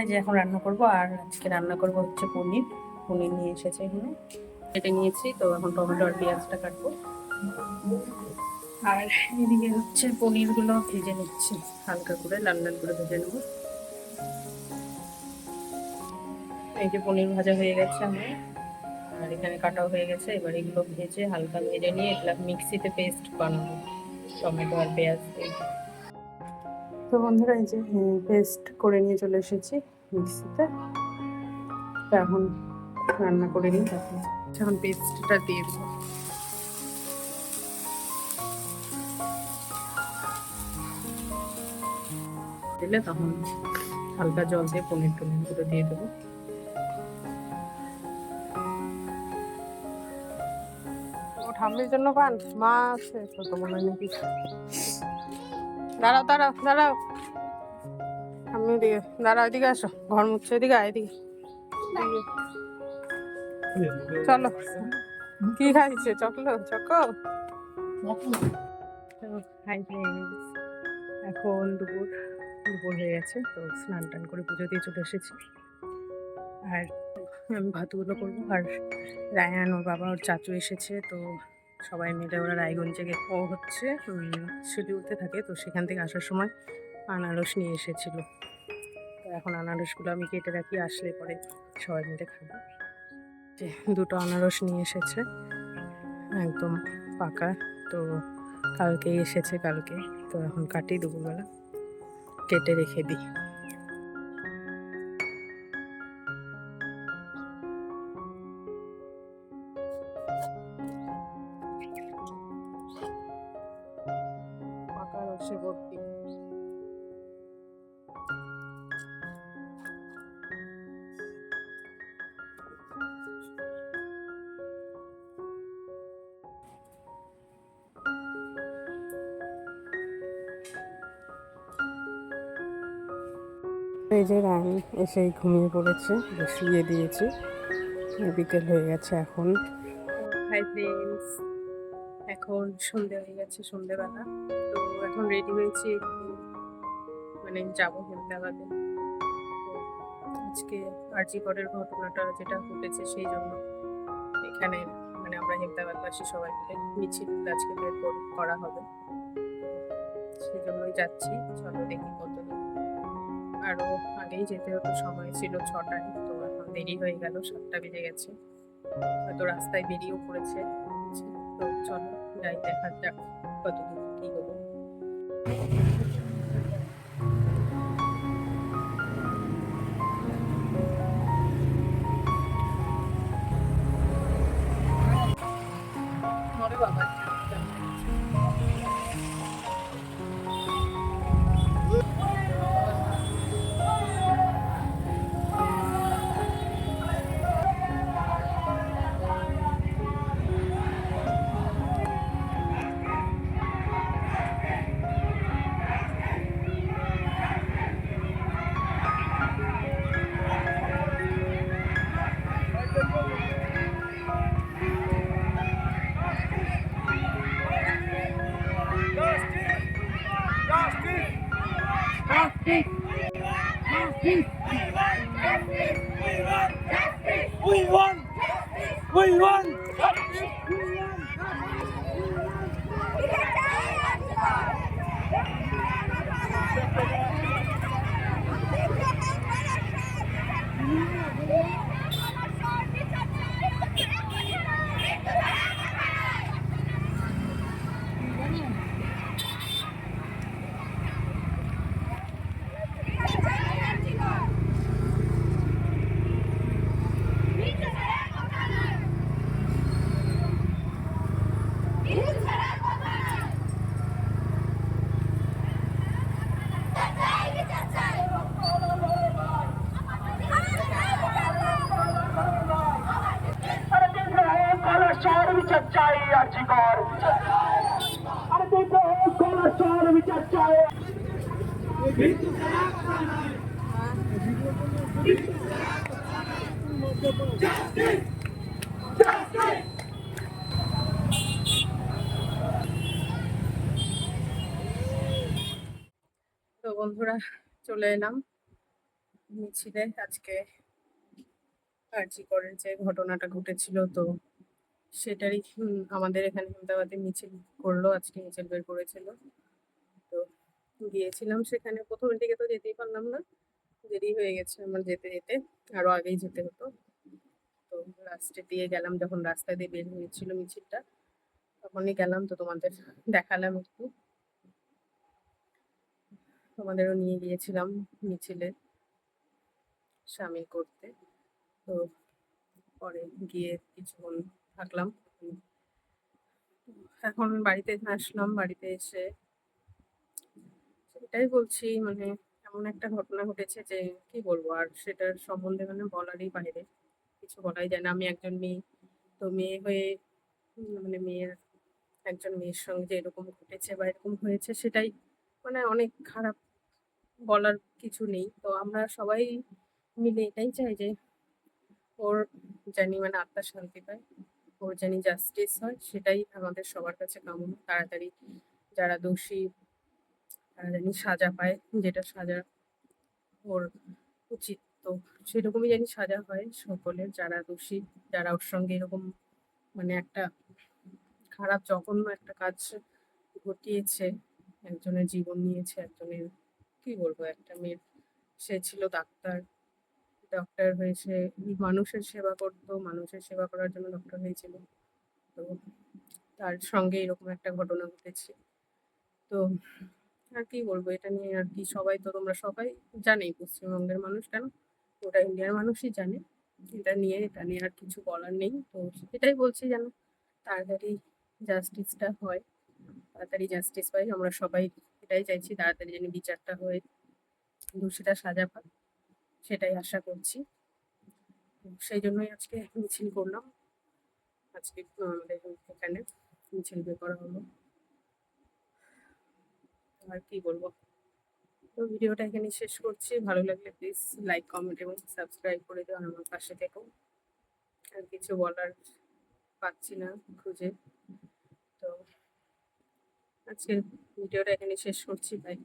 যে এখন রান্না করবো, আর আজকে রান্না করবো হচ্ছে পনির। পনির নিয়ে এসেছে, এখানে কেটে নিয়েছি। তো এখন টমেটো আর পেঁয়াজটা কাটবো, আর এদিকে হচ্ছে পনিরগুলো ভেজে নিচ্ছি হালকা করে, লাল লাল করে ভেজে নেবো। এই যে পনির ভাজা হয়ে গেছে আমার, আর এখানে কাটাও হয়ে গেছে। এবার এগুলো ভেজে হালকা ভেজে নিয়ে এগুলো মিক্সিতে পেস্ট বানাবো টমেটো আর পেঁয়াজ দিয়ে। তো বন্ধুরা, এই যে পেস্ট করে নিয়ে চলে এসেছি মিক্সিতে। তো এখন রান্না করে নিই, তারপর এখন পেস্টটা দিয়ে দেবো। দিলে তখন হালকা জল দিয়ে পনির টনিরগুলো দিয়ে দেবো। ঠাম্মির জন্য পান মা আছে তো মনে হয় নাকি। দাঁড়াও দাঁড়াও দাঁড়াও, ঠাম্মি এদিকে দাঁড়াও, এদিকে আসো, ঘর মুছছো, এদিকে এদিকে চলো। কি খাইছে? চকো। এখন দুপুর হয়ে গেছে, তো স্নান টান করে পুজো দিয়ে চলে এসেছি। আর আমি ভাতগুলো করবো, আর রায়ান ওর বাবা ওর চাচু এসেছে। তো সবাই মিলে ওরা রায়গঞ্জে ও হচ্ছে শিলিগুড়িতে থাকে, তো সেখান থেকে আসার সময় আনারস নিয়ে এসেছিলো। তো এখন আনারসগুলো আমি কেটে রাখি, আসলে পরে সবাই মিলে খাবো। যে দুটো আনারস নিয়ে এসেছে একদম পাকা, তো কালকেই এসেছে কালকে। তো এখন কাটি, দুপুরবেলা কেটে রেখে দিই। পাকা রসে ভর্তি। এই যে রানী এসে ঘুমিয়ে পড়েছে, শুয়ে দিয়েছি। বিকেল হয়ে গেছে এখন। হাই ফ্রেন্ডস, এখন সন্ধে হয়ে গেছে, সন্ধেবেলা। তো এখন রেডি হয়েছি, মানে যাবো হেমদাবাদে। আজকে আরজি করের ঘটনাটা যেটা ঘটেছে, সেই জন্য এখানে মানে আমরা হেমদাবাদবাসী সবাই মিলে মিছিল আজকে বের করা হবে, সেই জন্যই যাচ্ছি। চলো দেখি কতদিন, আরো আগেই যেতে হতো, সময় ছিল 6টায়, তো এখন দেরি হয়ে গেল, 7টা বেজে গেছে। হয়তো রাস্তায় বেরিয়েও পড়েছে। তো চলো যাই, দেখা যাক কতদূর কি হলো। বাবা We won! We won! তো বন্ধুরা, চলে এলাম মিছিলে। আজকে আরজি করের যে ঘটনাটা ঘটেছিল, তো সেটারই আমাদের এখানে আহমেদাবাদে মিছিল করলো, আজকে মিছিল বের করেছিল। তো গিয়েছিলাম সেখানে। প্রথমের দিকে তো যেতেই পারলাম না, দেরি হয়ে গেছে আমার যেতে যেতে, আরো আগেই যেতে হতো। তো লাস্টে দিয়ে গেলাম, যখন রাস্তা দিয়ে বের হয়েছিল মিছিলটা তখনই গেলাম। তো তোমাদের দেখালাম একটু, তোমাদেরও নিয়ে গিয়েছিলাম মিছিলে সামিল করতে। তো পরে গিয়ে কিছুক্ষণ থাকলাম। এখন বাড়িতে আসলাম। বাড়িতে এসে এটাই বলছি, মানে এমন একটা ঘটনা ঘটেছে যে কি বলবো, আর সেটার সম্বন্ধে মানে বলারই বাইরে, কিছু বলাই যায় না। আমি একজন মেয়ে, তো মেয়ে হয়ে মানে একজন মেয়ের সঙ্গে যে এরকম ঘটেছে বা এরকম হয়েছে, সেটাই মানে অনেক খারাপ, বলার কিছু নেই। তো আমরা সবাই মিলে এটাই চাই যে ওর জানি মানে আত্মার শান্তি পায়, ওর জানি জাস্টিস হয়, সেটাই আমাদের সবার কাছে কামনা। তাড়াতাড়ি যারা দোষী তারা জানি সাজা পায়, যেটা সাজা ওর উচিত। তো সেরকমই জানি সাজা হয় সকলের, যারা দোষী, যারা ওর সঙ্গে এরকম মানে একটা খারাপ জঘন্য একটা কাজ ঘটিয়েছে, একজনের জীবন নিয়েছে, একজনের কি বলবো, একটা মেয়ের, সে ছিল ডাক্তার, ডক্টর হয়েছে, মানুষের সেবা করতো, মানুষের সেবা করার জন্য ডক্টর হয়েছিল। তো তার সঙ্গে এরকম একটা ঘটনা ঘটেছে। তো আর কি বলবো এটা নিয়ে, আর কি সবাই তো, তোমরা সবাই জানেই, পশ্চিমবঙ্গের মানুষ কেন, গোটা ইন্ডিয়ার মানুষই জানে। এটা নিয়ে আর কিছু বলার নেই। তো এটাই বলছি, যেন তাড়াতাড়ি জাস্টিসটা হয়, তাড়াতাড়ি জাস্টিস পাই আমরা সবাই, এটাই চাইছি। তাড়াতাড়ি যেন বিচারটা হয়ে দোষীটা সাজা পায়, সেটাই আশা করছি। সেই জন্যই আজকে মিছিল করলাম। আজকে আমাদের এখানে মিছিল বের করা হলো। আর কি বলবো, তো ভিডিওটা এখানে শেষ করছি। ভালো লাগলে প্লিজ লাইক, কমেন্ট এবং সাবস্ক্রাইব করে দিও, আর আমার পাশে থেকো। আর কিছু বলার পাচ্ছি না খুঁজে। তো আজকে ভিডিওটা এখানে শেষ করছি, বাই।